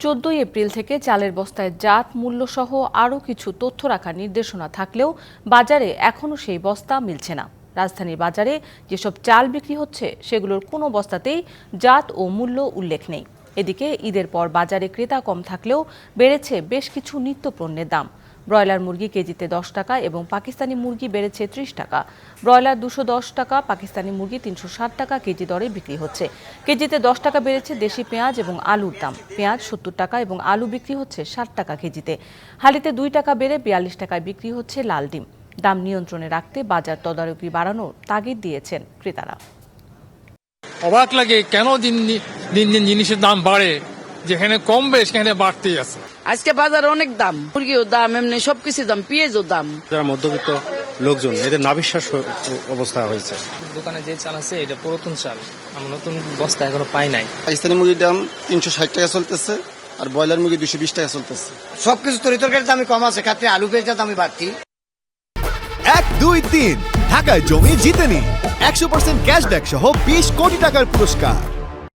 14 April থেকে চালের বস্তায় জাত মূল্যসহ আরও কিছু তথ্য রাখার নির্দেশনা থাকলেও বাজারে এখনও সেই বস্তা মিলছে না। রাজধানীর বাজারে যেসব চাল বিক্রি হচ্ছে সেগুলোর কোনো বস্তাতেই জাত ও মূল্য উল্লেখ নেই। এদিকে ঈদের পর বাজারে ক্রেতা কম থাকলেও বেড়েছে বেশ কিছু নিত্যপণ্যের দাম। ব্রয়লার মুরগি কেজিতে 10 টাকা এবং পাকিস্তানি মুরগি বেড়েছে 30 টাকা। ব্রয়লার 210 টাকা, পাকিস্তানি মুরগি 360 টাকা কেজি দরে বিক্রি হচ্ছে। কেজিতে 10 টাকা বেড়েছে দেশি পেঁয়াজ এবং আলুর দাম। পেঁয়াজ 70 টাকা এবং আলু বিক্রি হচ্ছে 60 টাকা কেজিতে। হালিতে 2 টাকা বেড়ে 42 টাকায় বিক্রি হচ্ছে লাল ডিম। দাম নিয়ন্ত্রণে রাখতে বাজার তদারকি বাড়ানোর তাগিদ দিয়েছেন ক্রেতারা। অবাক লাগে কেন দিন দিন জিনিসের দাম বাড়ে, যেখানে কম বেশ সেখানে বাড়তেই আছে। আজকে বাজারে অনেক দাম, মুরগিও দাম, এমনি সবকিছু দাম, পেঁয়াজও দাম। যারা মধ্যবিত্ত লোকজন এদের নাবিশ্বাস অবস্থা হয়েছে। দোকানে যে চাল আছে এটা পুরাতন চাল, আমরা নতুন বস্তা এখনো পাই নাই। পাকিস্তানি মুরগির দাম 360 টাকা চলতেছে আর ব্রয়লার মুরগি 220 টাকা চলতেছে। সবকিছু তরিতরকারির দামই কম আছে, খাতে আলু পেঁয়াজের দামই বাড়তি। 1, 2, 3 ঢাকায় জমি জিতে নিন 100% ক্যাশব্যাক সহ 20 কোটি টাকার পুরস্কার।